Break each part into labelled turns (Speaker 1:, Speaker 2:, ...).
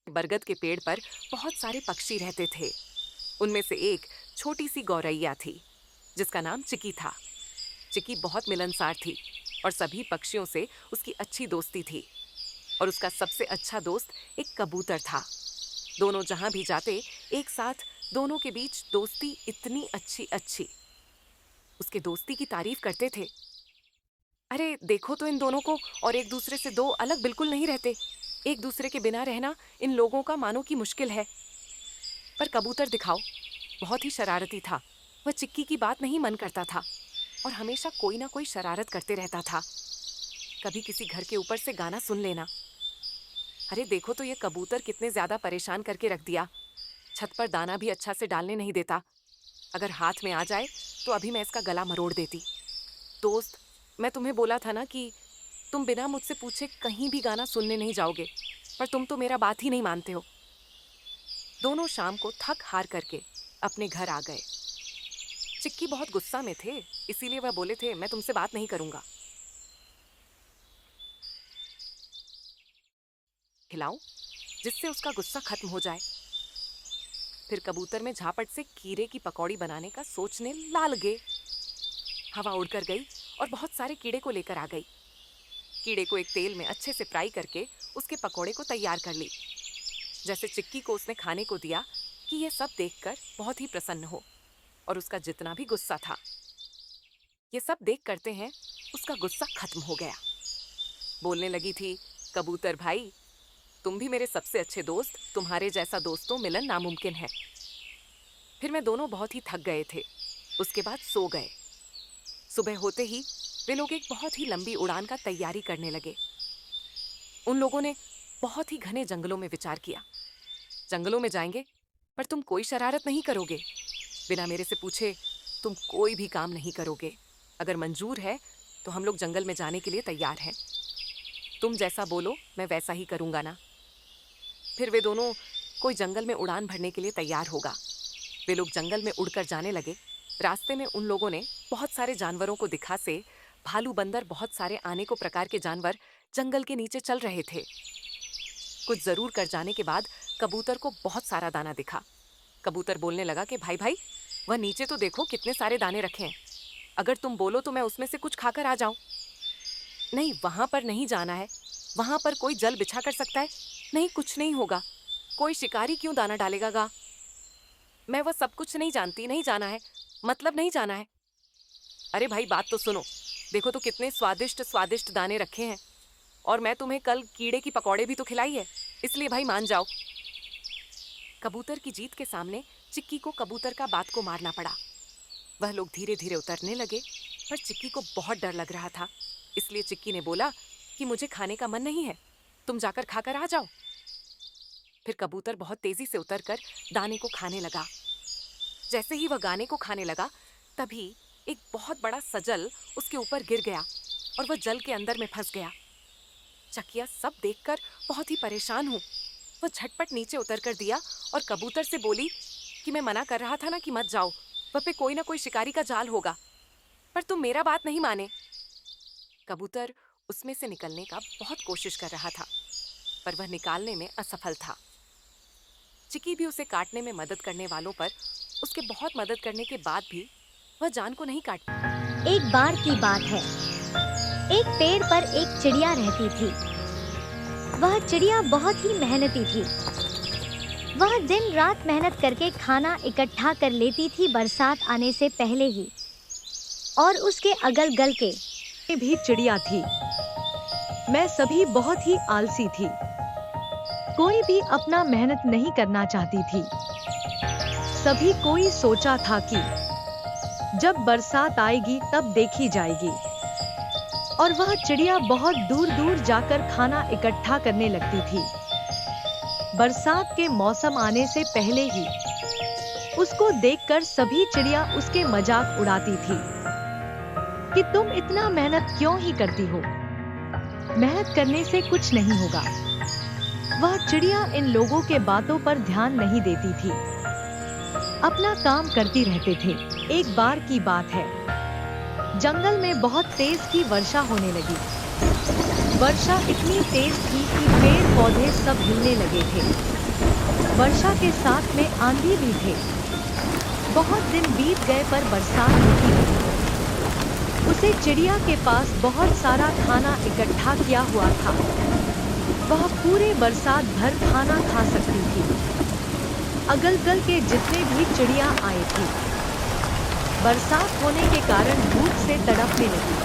Speaker 1: बरगद के पेड़ पर बहुत सारे पक्षी रहते थे। उनमें से एक छोटी सी गौरैया थी जिसका नाम चिकी था। चिकी बहुत मिलनसार थी और सभी पक्षियों से उसकी अच्छी दोस्ती थी। और उसका सबसे अच्छा दोस्त एक कबूतर था। दोनों जहां भी जाते एक साथ, दोनों के बीच दोस्ती इतनी अच्छी अच्छी। उसके दोस्ती की तारीफ करते थे। अरे देखो तो इन दोनों को, और एक दूसरे से दो अलग बिल्कुल नहीं रहते। एक दूसरे के बिना रहना इन लोगों का मानो कि मुश्किल है। पर कबूतर दिखाओ बहुत ही शरारती था। वह चिक्की की बात नहीं मन करता था और हमेशा कोई ना कोई शरारत करते रहता था। कभी किसी घर के ऊपर से गाना सुन लेना। अरे देखो तो ये कबूतर कितने ज्यादा परेशान करके रख दिया। छत पर दाना भी अच्छा से डालने नहीं देता। अगर हाथ में आ जाए तो अभी मैं इसका गला मरोड़ देती। दोस्त, मैं तुम्हें बोला था ना कि तुम बिना मुझसे पूछे कहीं भी गाना सुनने नहीं जाओगे, पर तुम तो मेरा बात ही नहीं मानते हो। दोनों शाम को थक हार करके अपने घर आ गए। चिक्की बहुत गुस्सा में थे, इसीलिए वह बोले थे, मैं तुमसे बात नहीं करूंगा। खिलाऊं जिससे उसका गुस्सा खत्म हो जाए। फिर कबूतर में झापट से कीड़े की पकौड़ी बनाने का सोचने लगे। हवा उड़कर गई और बहुत सारे कीड़े को लेकर आ गई। कीड़े को एक तेल में अच्छे से फ्राई करके उसके पकौड़े को तैयार कर ली। जैसे चिक्की को उसने खाने को दिया कि यह सब देखकर बहुत ही प्रसन्न हो, और उसका जितना भी गुस्सा था, ये सब देख करते हैं उसका गुस्सा खत्म हो गया। बोलने लगी थी, कबूतर भाई, तुम भी मेरे सबसे अच्छे दोस्त, तुम्हारे जैसा दोस्तों मिलन नामुमकिन है। फिर मैं दोनों बहुत ही थक गए थे। उसके बाद सो गए। सुबह होते ही वे लोग एक बहुत ही लंबी उड़ान का तैयारी करने लगे। उन लोगों ने बहुत ही घने जंगलों में विचार किया। जंगलों में जाएंगे पर तुम कोई शरारत नहीं करोगे। बिना मेरे से पूछे तुम कोई भी काम नहीं करोगे। अगर मंजूर है तो हम लोग जंगल में जाने के लिए तैयार हैं। तुम जैसा बोलो मैं वैसा ही करूंगा ना। फिर वे दोनों कोई जंगल में उड़ान भरने के लिए तैयार होगा। वे लोग जंगल में उड़कर जाने लगे। रास्ते में उन लोगों ने बहुत सारे जानवरों को दिखा से भालू, बंदर, बहुत सारे अनेकों प्रकार के जानवर जंगल के नीचे चल रहे थे। कुछ जरूर कर जाने के बाद कबूतर को बहुत सारा दाना दिखा। कबूतर बोलने लगा कि भाई भाई, वह नीचे तो देखो कितने सारे दाने रखे हैं। अगर तुम बोलो तो मैं उसमें से कुछ खाकर आ जाऊं। नहीं, वहां पर नहीं जाना है। वहां पर कोई जल बिछा कर सकता है। नहीं, कुछ नहीं होगा। कोई शिकारी क्यों दाना डालेगा गा। मैं वह सब कुछ नहीं जानती। नहीं जाना है, मतलब नहीं जाना है। अरे भाई बात तो सुनो। देखो तो कितने स्वादिष्ट स्वादिष्ट दाने रखे हैं, और मैं तुम्हें कल कीड़े की पकौड़े भी तो खिलाई है, इसलिए भाई मान जाओ। कबूतर की जीत के सामने चिक्की को कबूतर का बात को मारना पड़ा। वह लोग धीरे धीरे उतरने लगे, पर चिक्की को बहुत डर लग रहा था। इसलिए चिक्की ने बोला कि मुझे खाने का मन नहीं है, तुम जाकर खाकर आ जाओ। फिर कबूतर बहुत तेजी से उतरकर दाने को खाने लगा। जैसे ही वह गाने को खाने लगा, तभी एक बहुत बड़ा सजल उसके ऊपर गिर गया और वह जल के अंदर में फंस गया। चकिया सब देखकर बहुत ही परेशान हूँ। वह झटपट नीचे उतर कर दिया और कबूतर से बोली कि मैं मना कर रहा था ना कि मत जाओ, वह पे कोई ना कोई शिकारी का जाल होगा, पर तुम मेरा बात नहीं माने। कबूतर उसमें से निकलने का बहुत कोशिश कर रहा था, पर वह निकालने में असफल था। चिकी भी उसे काटने में मदद करने वालों पर उसके बहुत मदद करने के बाद भी वह जान को नहीं काट।
Speaker 2: एक बार की बात है, एक पेड़ पर एक चिड़िया रहती थी। वह चिड़िया बहुत ही मेहनती थी। वह दिन रात मेहनत करके खाना इकट्ठा कर लेती थी बरसात आने से पहले ही। और उसके अगल गल के
Speaker 3: भी चिड़िया थी। मैं सभी बहुत ही आलसी थी। कोई भी अपना मेहनत नहीं करना चाहती थी। सभी कोई सोचा था कि जब बरसात आएगी तब देखी जाएगी। और वह चिड़िया बहुत दूर दूर जाकर खाना इकट्ठा करने लगती थी। बरसात के मौसम आने से पहले ही उसको देखकर सभी चिड़िया उसके मजाक उड़ाती थी कि तुम इतना मेहनत क्यों ही करती हो, मेहनत करने से कुछ नहीं होगा। वह चिड़िया इन लोगों के बातों पर ध्यान नहीं देती थी, अपना काम करती रहते थे। एक बार की बात है, जंगल में बहुत तेज की वर्षा होने लगी। वर्षा इतनी तेज थी कि पेड़ पौधे सब हिलने लगे थे। वर्षा के साथ में आंधी भी थे। बहुत दिन बीत गए पर बरसात होती रही। उसे चिड़िया के पास बहुत सारा खाना इकट्ठा किया हुआ था। वह पूरे बरसात भर खाना खा सकती थी। अगल-बगल के जितने भी चिड़िया आए थे, बरसात होने के कारण भूख से तड़पने लगी।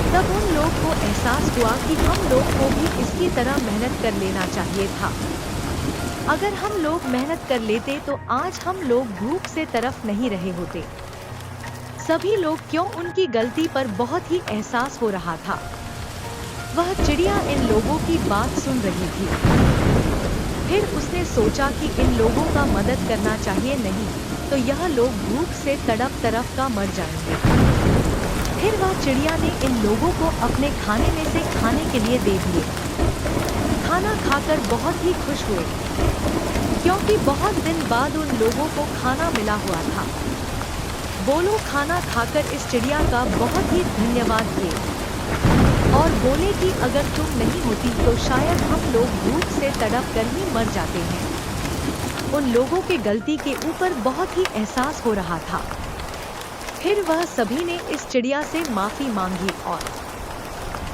Speaker 3: तब उन लोग को एहसास हुआ कि हम लोग को भी इसकी तरह मेहनत कर लेना चाहिए था। अगर हम लोग मेहनत कर लेते तो आज हम लोग भूख से तड़प नहीं रहे होते। सभी लोग क्यों उनकी गलती पर बहुत ही एहसास हो रहा था। वह चिड़िया इन लोगों की बात सुन रही थी। फिर उसने सोचा कि इन लोगों का मदद करना चाहिए, नहीं तो यह लोग भूख से तड़प का मर जाएंगे। फिर वह चिड़िया ने इन लोगों को अपने खाने में से खाने के लिए दे दिए। खाना खाकर बहुत ही खुश हुए, क्योंकि बहुत दिन बाद उन लोगों को खाना मिला हुआ था। बोलो खाना खाकर इस चिड़िया का बहुत ही धन्यवाद किए और बोले कि अगर तुम नहीं होती तो शायद हम लोग भूख से तड़प कर ही मर जाते हैं। उन लोगों के गलती के ऊपर बहुत ही एहसास हो रहा था। फिर वह सभी ने इस चिड़िया से माफी मांगी और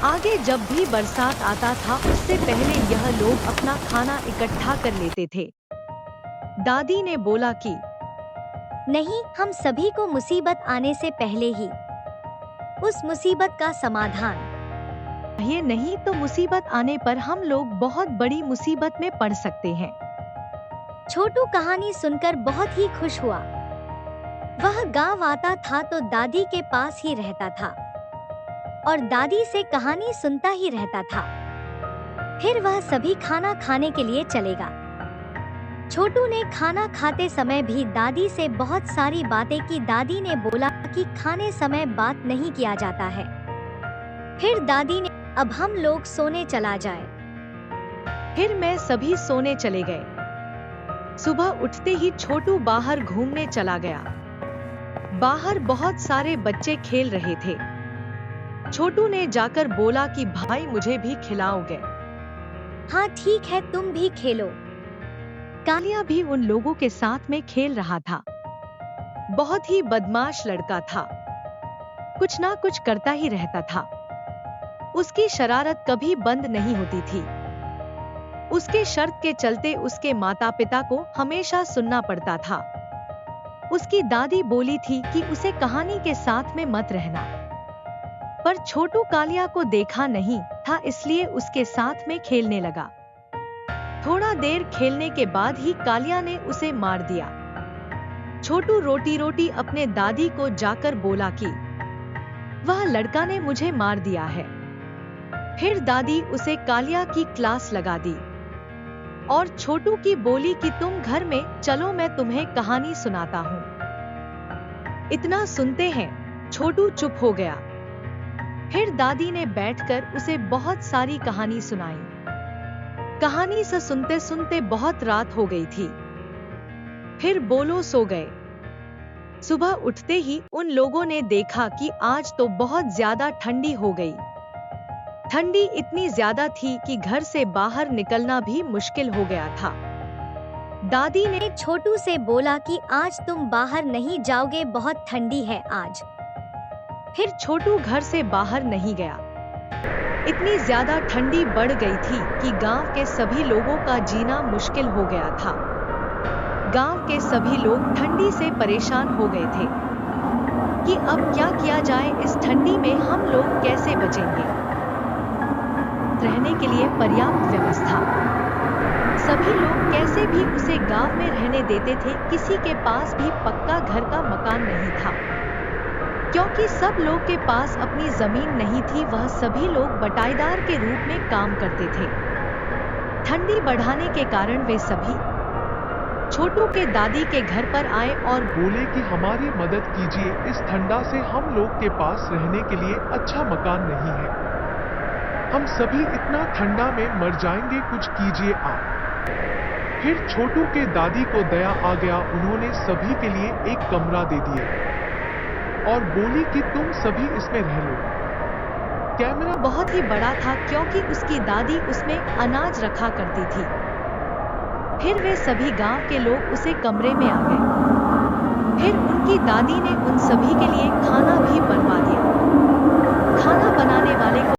Speaker 3: आगे जब भी बरसात आता था उससे पहले यह लोग अपना खाना इकट्ठा कर लेते थे। दादी ने बोला कि
Speaker 2: नहीं, हम सभी को मुसीबत आने से पहले ही उस मुसीबत का समाधान,
Speaker 3: ये नहीं तो मुसीबत आने पर हम लोग बहुत बड़ी मुसीबत में पड़ सकते हैं।
Speaker 2: छोटू कहानी सुनकर बहुत ही खुश हुआ। वह गांव आता था तो दादी के पास ही रहता था और दादी से कहानी सुनता ही रहता था। फिर वह सभी खाना खाने के लिए चलेगा। छोटू ने खाना खाते समय भी दादी से बहुत सारी बातें की। दादी ने बोला कि खाने समय बात नहीं किया जाता है। फिर दादी ने, अब हम लोग सोने चला जाए।
Speaker 3: फिर मैं सभी सोने चले गए। सुबह उठते ही छोटू बाहर घूमने चला गया। बाहर बहुत सारे बच्चे खेल रहे थे। छोटू ने जाकर बोला कि भाई मुझे भी खिलाओगे?
Speaker 2: हाँ ठीक है, तुम भी खेलो।
Speaker 3: कालिया भी उन लोगों के साथ में खेल रहा था। बहुत ही बदमाश लड़का था, कुछ ना कुछ करता ही रहता था। उसकी शरारत कभी बंद नहीं होती थी। उसके शर्त के चलते उसके माता पिता को हमेशा सुनना पड़ता था। उसकी दादी बोली थी कि उसे कहानी के साथ में मत रहना, पर छोटू कालिया को देखा नहीं था इसलिए उसके साथ में खेलने लगा। थोड़ा देर खेलने के बाद ही कालिया ने उसे मार दिया। छोटू रोटी रोटी अपने दादी को जाकर बोला कि वह लड़का ने मुझे मार दिया है। फिर दादी उसे कालिया की क्लास लगा दी और छोटू की बोली कि तुम घर में चलो, मैं तुम्हें कहानी सुनाता हूँ। इतना सुनते हैं छोटू चुप हो गया। फिर दादी ने बैठकर उसे बहुत सारी कहानी सुनाई। कहानी से सुनते सुनते बहुत रात हो गई थी। फिर बोलो सो गए। सुबह उठते ही उन लोगों ने देखा कि आज तो बहुत ज्यादा ठंडी हो गई। ठंडी इतनी ज्यादा थी कि घर से बाहर निकलना भी मुश्किल हो गया था। दादी ने
Speaker 2: छोटू से बोला कि आज तुम बाहर नहीं जाओगे, बहुत ठंडी है आज।
Speaker 3: फिर छोटू घर से बाहर नहीं गया। इतनी ज्यादा ठंडी बढ़ गई थी कि गांव के सभी लोगों का जीना मुश्किल हो गया था। गांव के सभी लोग ठंडी से परेशान हो गए थे कि अब क्या किया जाए, इस ठंडी में हम लोग कैसे बचेंगे। रहने के लिए पर्याप्त व्यवस्था, सभी लोग कैसे भी उसे गांव में रहने देते थे। किसी के पास भी पक्का घर का मकान नहीं था, क्योंकि सब लोग के पास अपनी जमीन नहीं थी। वह सभी लोग बटाईदार के रूप में काम करते थे। ठंडी बढ़ाने के कारण वे सभी छोटू के दादी के घर पर आए और
Speaker 4: बोले कि हमारी मदद कीजिए, इस ठंडा से हम लोग के पास रहने के लिए अच्छा मकान नहीं है। हम सभी इतना ठंडा में मर जाएंगे, कुछ कीजिए आप। फिर छोटू के दादी को दया आ गया। उन्होंने सभी के लिए एक कमरा दे दिया और बोली कि तुम सभी इसमें रह लो।
Speaker 3: कैमरा बहुत ही बड़ा था क्योंकि उसकी दादी उसमें अनाज रखा करती थी। फिर वे सभी गांव के लोग उसे कमरे में आ गए। फिर उनकी दादी ने उन सभी के लिए खाना भी बनवा